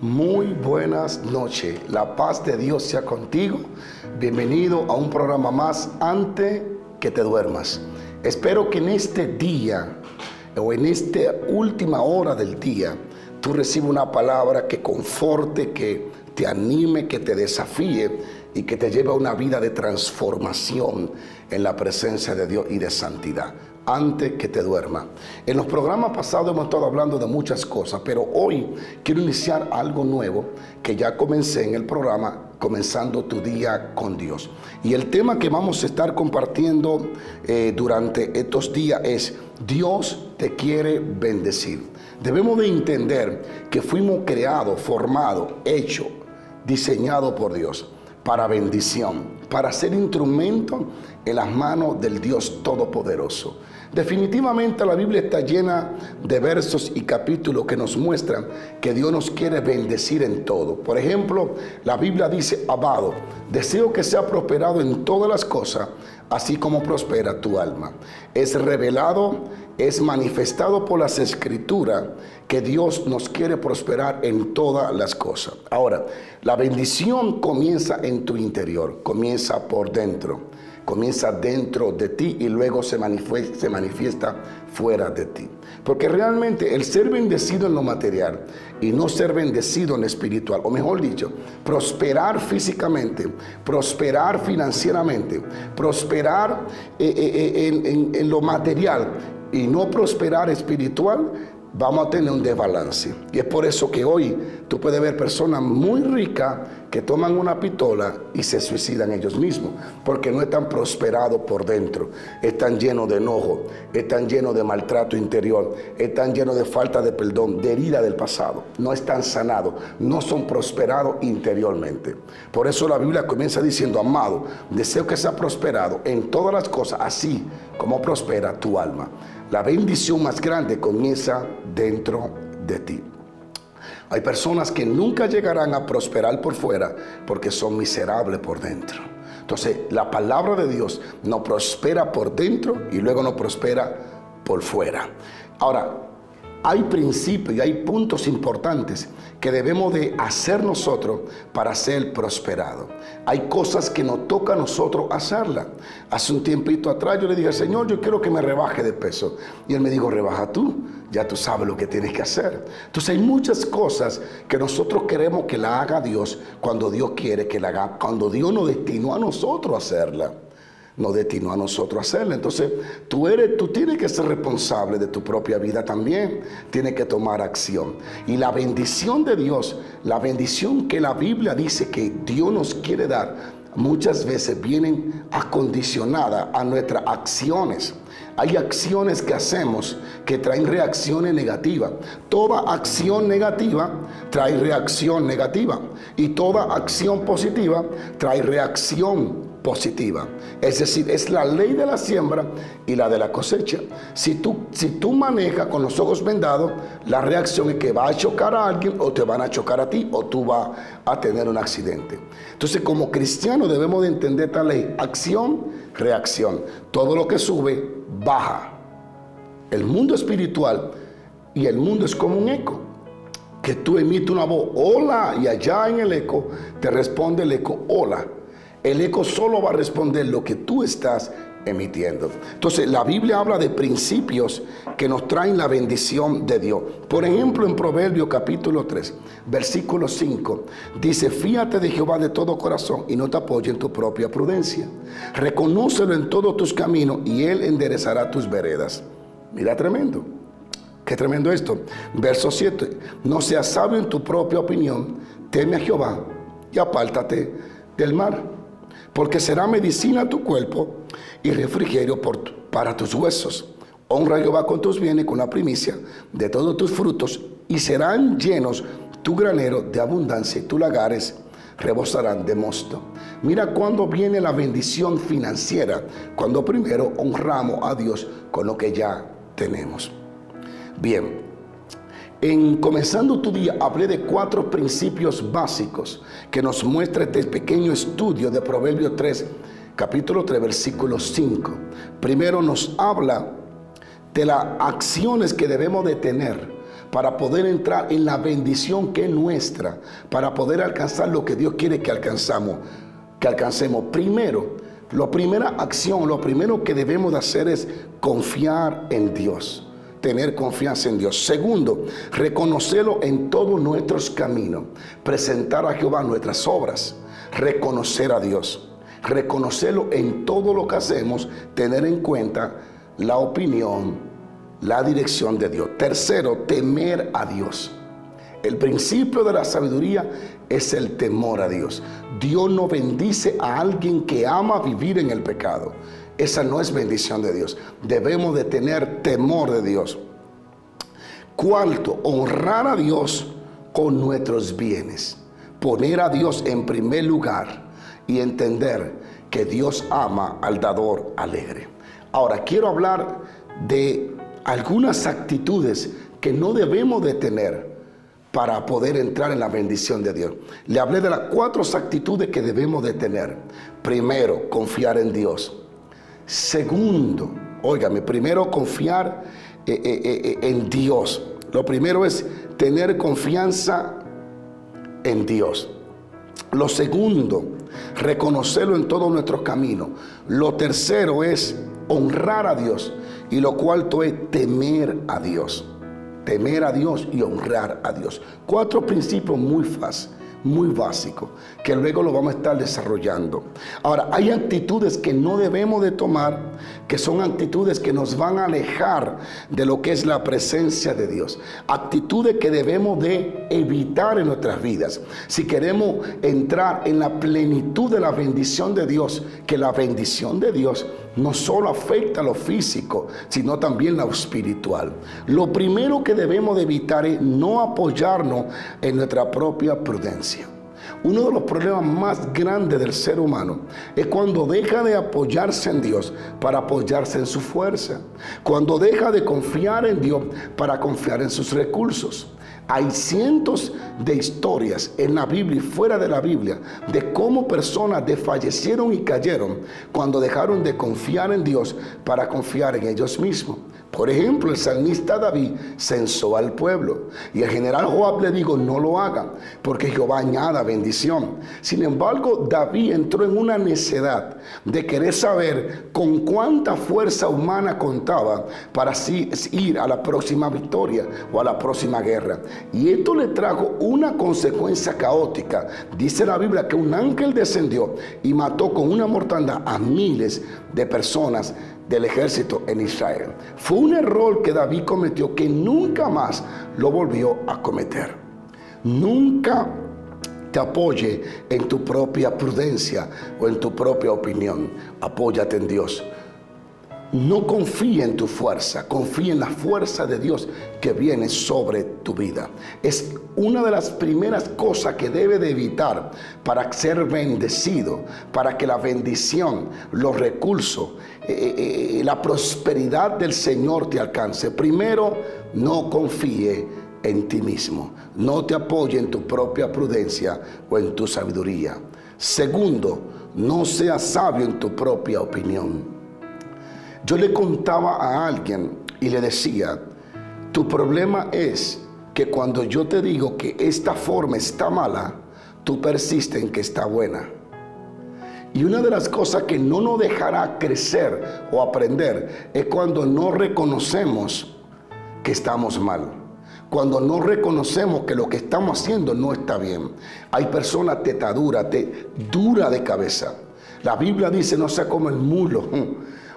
Muy buenas noches. La paz de Dios sea contigo. Bienvenido a un programa más antes que te duermas. Espero que en este día o en esta última hora del día tú recibas una palabra que conforte, que te anime, que te desafíe y que te lleve a una vida de transformación en la presencia de Dios y de santidad. Antes que te duerma. En los programas pasados hemos estado hablando de muchas cosas, pero hoy quiero iniciar algo nuevo que ya comencé en el programa, comenzando tu día con Dios. Y el tema que vamos a estar compartiendo durante estos días es: Dios te quiere bendecir. Debemos de entender que fuimos creados, formados, hechos, diseñados por Dios para bendición, para ser instrumento en las manos del Dios Todopoderoso. Definitivamente la Biblia está llena de versos y capítulos que nos muestran que Dios nos quiere bendecir en todo. Por ejemplo, la Biblia dice: amado, deseo que sea prosperado en todas las cosas, así como prospera tu alma. Es revelado, es manifestado por las Escrituras que Dios nos quiere prosperar en todas las cosas. Ahora, la bendición comienza en tu interior, comienza por dentro. Comienza dentro de ti y luego se manifiesta fuera de ti. Porque realmente el ser bendecido en lo material y no ser bendecido en lo espiritual, o mejor dicho, prosperar físicamente, prosperar financieramente, prosperar en lo material y no prosperar espiritual, vamos a tener un desbalance. Y es por eso que hoy tú puedes ver personas muy ricas que toman una pistola y se suicidan ellos mismos, porque no están prosperados por dentro, están llenos de enojo, están llenos de maltrato interior, están llenos de falta de perdón, de herida del pasado, no están sanados, no son prosperados interiormente. Por eso la Biblia comienza diciendo: amado, deseo que sea prosperado en todas las cosas, así como prospera tu alma. La bendición más grande comienza dentro de ti. Hay personas que nunca llegarán a prosperar por fuera porque son miserables por dentro. Entonces, la palabra de Dios nos prospera por dentro y luego nos prospera por fuera. Ahora, hay principios y hay puntos importantes que debemos de hacer nosotros para ser prosperados. Hay cosas que nos toca a nosotros hacerlas. Hace un tiempito atrás yo le dije: Señor, yo quiero que me rebaje de peso. Y Él me dijo: rebaja tú, ya tú sabes lo que tienes que hacer. Entonces hay muchas cosas que nosotros queremos que la haga Dios cuando Dios quiere que la haga, cuando Dios nos destinó a nosotros a hacerla. Nos destinó a nosotros hacerla. Entonces tú tienes que ser responsable de tu propia vida también. Tienes que tomar acción. Y la bendición de Dios, la bendición que la Biblia dice que Dios nos quiere dar, muchas veces vienen acondicionadas a nuestras acciones. Hay acciones que hacemos que traen reacciones negativas. Toda acción negativa trae reacción negativa. Y toda acción positiva trae reacción positiva. Es decir, es la ley de la siembra y la de la cosecha. Si tú manejas con los ojos vendados, la reacción es que va a chocar a alguien, o te van a chocar a ti, o tú vas a tener un accidente. Entonces, como cristianos debemos de entender esta ley: acción, reacción. Todo lo que sube, baja. El mundo espiritual y el mundo es como un eco, que tú emites una voz, hola, y allá en el eco te responde el eco, hola. El eco solo va a responder lo que tú estás emitiendo. Entonces, la Biblia habla de principios que nos traen la bendición de Dios. Por ejemplo, en Proverbios capítulo 3, versículo 5, dice: fíate de Jehová de todo corazón y no te apoyes en tu propia prudencia. Reconócelo en todos tus caminos y Él enderezará tus veredas. Mira, tremendo. Qué tremendo esto. Verso 7, no seas sabio en tu propia opinión, teme a Jehová y apártate del mal, porque será medicina a tu cuerpo y refrigerio para tus huesos. Honra a Jehová con tus bienes, con la primicia de todos tus frutos, y serán llenos tu granero de abundancia y tus lagares rebosarán de mosto. Mira cuando viene la bendición financiera, cuando primero honramos a Dios con lo que ya tenemos. Bien, en comenzando tu día hablé de 4 principios básicos que nos muestra este pequeño estudio de Proverbios 3, capítulo 3, versículo 5. Primero nos habla de las acciones que debemos de tener para poder entrar en la bendición que es nuestra, para poder alcanzar lo que Dios quiere que alcancemos. Primero, la primera acción, lo primero que debemos de hacer es confiar en Dios. Tener confianza en Dios. Segundo, reconocerlo en todos nuestros caminos. Presentar a Jehová nuestras obras. Reconocer a Dios. Reconocerlo en todo lo que hacemos. Tener en cuenta la opinión, la dirección de Dios. Tercero, temer a Dios. El principio de la sabiduría es el temor a Dios. Dios no bendice a alguien que ama vivir en el pecado. Esa no es bendición de Dios. Debemos de tener temor de Dios. Cuarto, honrar a Dios con nuestros bienes. Poner a Dios en primer lugar y entender que Dios ama al dador alegre. Ahora, quiero hablar de algunas actitudes que no debemos de tener para poder entrar en la bendición de Dios. Le hablé de las 4 actitudes que debemos de tener. Primero, confiar en Dios. Segundo, óigame, primero confiar en Dios. Lo primero es tener confianza en Dios. Lo segundo, reconocerlo en todos nuestros caminos. Lo tercero es honrar a Dios. Y lo cuarto es temer a Dios. Temer a Dios y honrar a Dios. 4 principios muy fáciles, muy básicos, que luego lo vamos a estar desarrollando. Ahora, hay actitudes que no debemos de tomar, que son actitudes que nos van a alejar de lo que es la presencia de Dios. Actitudes que debemos de evitar en nuestras vidas. Si queremos entrar en la plenitud de la bendición de Dios, que la bendición de Dios no solo afecta a lo físico, sino también lo espiritual. Lo primero que debemos de evitar es no apoyarnos en nuestra propia prudencia. Uno de los problemas más grandes del ser humano es cuando deja de apoyarse en Dios para apoyarse en su fuerza. Cuando deja de confiar en Dios para confiar en sus recursos. Hay cientos de historias en la Biblia y fuera de la Biblia de cómo personas desfallecieron y cayeron cuando dejaron de confiar en Dios para confiar en ellos mismos. Por ejemplo, el salmista David censó al pueblo y el general Joab le dijo: no lo hagan, porque Jehová añada bendición. Sin embargo, David entró en una necedad de querer saber con cuánta fuerza humana contaba para así ir a la próxima victoria o a la próxima guerra. Y esto le trajo una consecuencia caótica. Dice la Biblia que un ángel descendió y mató con una mortandad a miles de personas del ejército en Israel. Fue un error que David cometió que nunca más lo volvió a cometer. Nunca te apoye en tu propia prudencia o en tu propia opinión. Apóyate en Dios. No confíe en tu fuerza, confíe en la fuerza de Dios que viene sobre tu vida. Es una de las primeras cosas que debe de evitar para ser bendecido, para que la bendición, los recursos, la prosperidad del Señor te alcance. Primero, no confíe en ti mismo. No te apoye en tu propia prudencia o en tu sabiduría. Segundo, no seas sabio en tu propia opinión. Yo le contaba a alguien y le decía: tu problema es que cuando yo te digo que esta forma está mala, tú persistes en que está buena. Y una de las cosas que no nos dejará crecer o aprender es cuando no reconocemos que estamos mal. Cuando no reconocemos que lo que estamos haciendo no está bien. Hay personas tetaduras, dura de cabeza. La Biblia dice: no sea como el mulo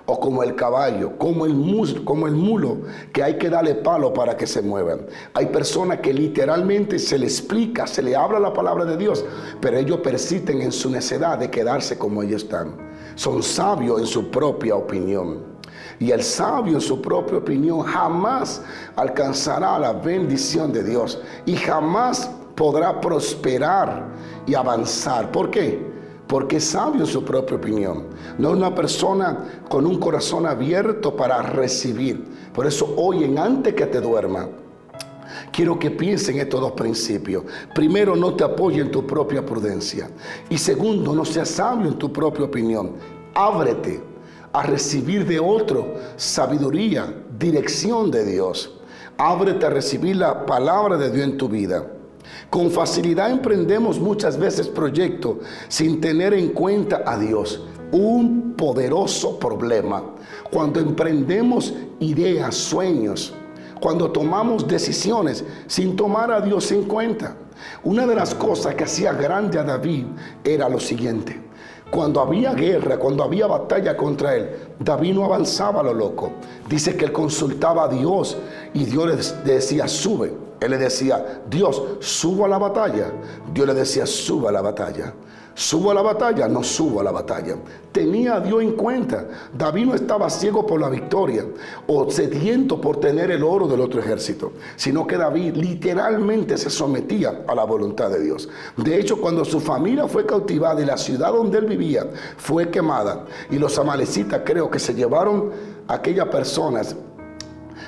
o como el caballo, como el mulo, que hay que darle palo para que se muevan. Hay personas que literalmente se le explica, se le habla la palabra de Dios, pero ellos persisten en su necedad de quedarse como ellos están. Son sabios en su propia opinión. Y el sabio en su propia opinión jamás alcanzará la bendición de Dios y jamás podrá prosperar y avanzar. ¿Por qué? Porque es sabio en su propia opinión. No es una persona con un corazón abierto para recibir. Por eso hoy, antes que te duermas, quiero que pienses en estos 2 principios. Primero, no te apoyes en tu propia prudencia. Y segundo, no seas sabio en tu propia opinión. Ábrete a recibir de otro sabiduría, dirección de Dios. Ábrete a recibir la palabra de Dios en tu vida. Con facilidad emprendemos muchas veces proyectos sin tener en cuenta a Dios. Un poderoso problema. Cuando emprendemos ideas, sueños, cuando tomamos decisiones sin tomar a Dios en cuenta. Una de las cosas que hacía grande a David era lo siguiente. Cuando había guerra, cuando había batalla contra él, David no avanzaba a lo loco. Dice que él consultaba a Dios y Dios le decía, sube. Él le decía, Dios, subo a la batalla. Dios le decía, suba a la batalla. ¿Subo a la batalla? No subo a la batalla. Tenía a Dios en cuenta. David no estaba ciego por la victoria o sediento por tener el oro del otro ejército, sino que David literalmente se sometía a la voluntad de Dios. De hecho, cuando su familia fue cautivada y la ciudad donde él vivía fue quemada, y los amalecitas creo que se llevaron a aquellas personas,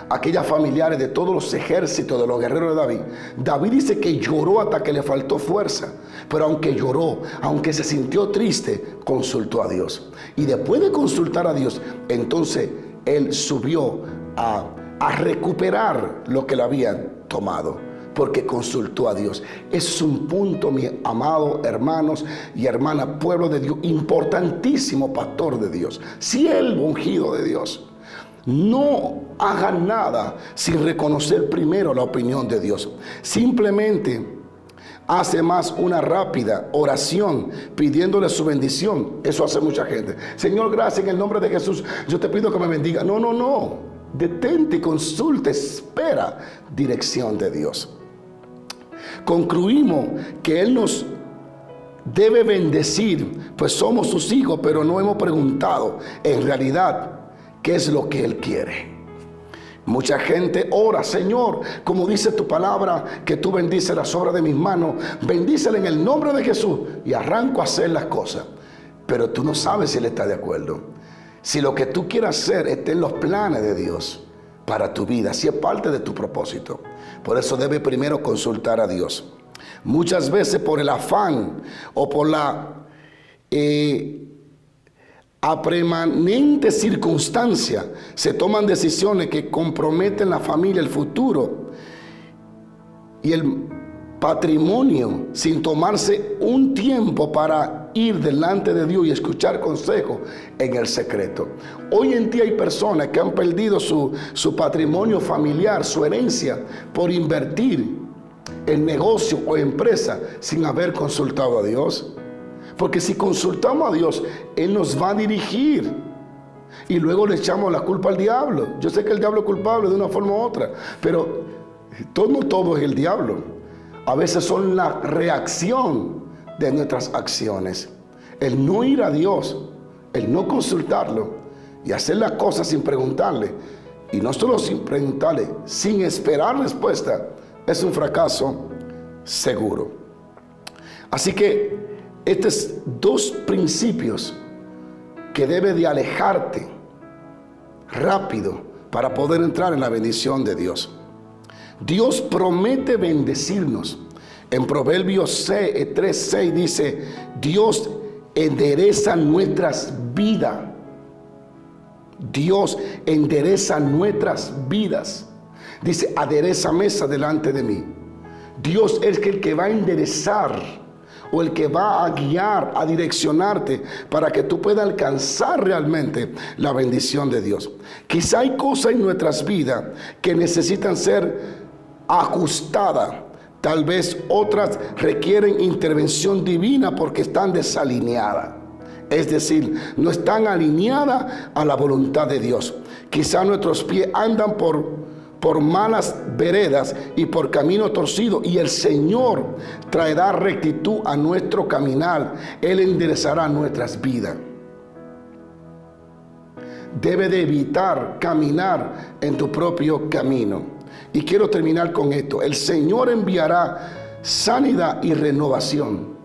aquellas familiares de todos los ejércitos de los guerreros de David, David dice que lloró hasta que le faltó fuerza. Pero aunque lloró, aunque se sintió triste, consultó a Dios. Y después de consultar a Dios, entonces él subió a recuperar lo que le habían tomado, porque consultó a Dios. Es un punto, mi amado hermanos y hermanas, pueblo de Dios, importantísimo, pastor de Dios, siervo ungido de Dios. No hagan nada sin reconocer primero la opinión de Dios. Simplemente hace más una rápida oración pidiéndole su bendición. Eso hace mucha gente. Señor, gracias en el nombre de Jesús. Yo te pido que me bendiga. No, no, no. Detente, consulta, espera dirección de Dios. Concluimos que Él nos debe bendecir, pues somos sus hijos, pero no hemos preguntado en realidad qué es lo que Él quiere. Mucha gente ora, Señor, como dice tu palabra, que tú bendices las obras de mis manos, bendícela en el nombre de Jesús, y arranco a hacer las cosas. Pero tú no sabes si Él está de acuerdo. Si lo que tú quieras hacer está en los planes de Dios para tu vida, si es parte de tu propósito. Por eso debe primero consultar a Dios. Muchas veces por el afán o por la a permanente circunstancia se toman decisiones que comprometen la familia, el futuro y el patrimonio, sin tomarse un tiempo para ir delante de Dios y escuchar consejos en el secreto. Hoy en día hay personas que han perdido su patrimonio familiar, su herencia, por invertir en negocio o empresa sin haber consultado a Dios. Porque si consultamos a Dios, Él nos va a dirigir. Y luego le echamos la culpa al diablo. Yo sé que el diablo es culpable de una forma u otra, pero no todo es el diablo. A veces son la reacción de nuestras acciones. El no ir a Dios, el no consultarlo y hacer las cosas sin preguntarle. Y no solo sin preguntarle, sin esperar respuesta, es un fracaso seguro. Así que estos dos principios que debe de alejarte rápido para poder entrar en la bendición de Dios. Dios promete bendecirnos. En Proverbios 3:6 dice, Dios endereza nuestras vidas. Dios endereza nuestras vidas. Dice, adereza mesa delante de mí. Dios es el que va a enderezar, o el que va a guiar, a direccionarte para que tú puedas alcanzar realmente la bendición de Dios. Quizá hay cosas en nuestras vidas que necesitan ser ajustadas. Tal vez otras requieren intervención divina porque están desalineadas. Es decir, no están alineadas a la voluntad de Dios. Quizá nuestros pies andan por malas veredas y por camino torcido, y el Señor traerá rectitud a nuestro caminar. Él enderezará nuestras vidas. Debe de evitar caminar en tu propio camino. Y quiero terminar con esto. El Señor enviará sanidad y renovación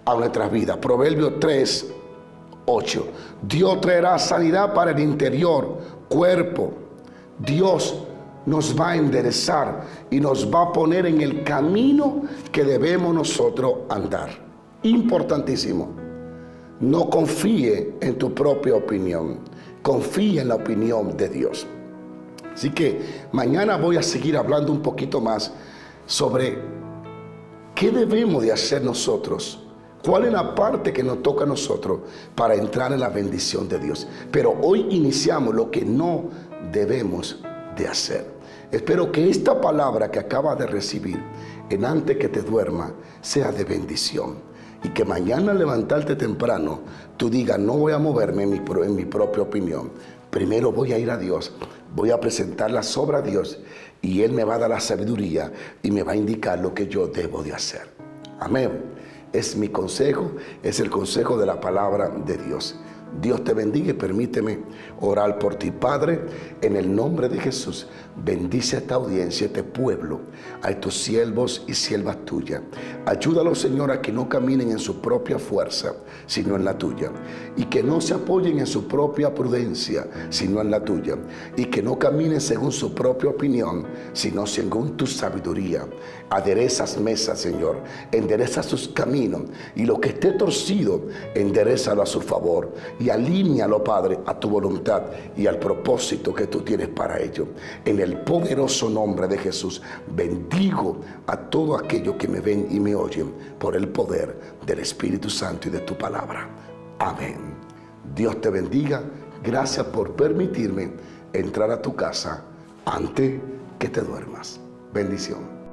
a nuestras vidas. Proverbios 3:8. Dios traerá sanidad para el interior, cuerpo. Dios nos va a enderezar y nos va a poner en el camino que debemos nosotros andar. Importantísimo. No confíe en tu propia opinión. Confíe en la opinión de Dios. Así que mañana voy a seguir hablando un poquito más sobre qué debemos de hacer nosotros. ¿Cuál es la parte que nos toca a nosotros para entrar en la bendición de Dios? Pero hoy iniciamos lo que no debemos de hacer. Espero que esta palabra que acabas de recibir en antes que te duerma sea de bendición. Y que mañana al levantarte temprano, tú digas, no voy a moverme en mi propia opinión. Primero voy a ir a Dios, voy a presentar las obras a Dios y Él me va a dar la sabiduría y me va a indicar lo que yo debo de hacer. Amén. Es mi consejo, es el consejo de la palabra de Dios. Dios te bendiga y permíteme orar por ti. Padre, en el nombre de Jesús, bendice a esta audiencia, a este pueblo, a estos siervos y siervas tuyas. Ayúdalos, Señor, a que no caminen en su propia fuerza, sino en la tuya. Y que no se apoyen en su propia prudencia, sino en la tuya. Y que no caminen según su propia opinión, sino según tu sabiduría. Aderezas mesas, Señor. Endereza sus caminos. Y lo que esté torcido, enderezalo a su favor. Y alíñalo, Padre, a tu voluntad y al propósito que tú tienes para ello. En el poderoso nombre de Jesús, bendigo a todos aquellos que me ven y me oyen por el poder del Espíritu Santo y de tu palabra. Amén. Dios te bendiga. Gracias por permitirme entrar a tu casa antes que te duermas. Bendición.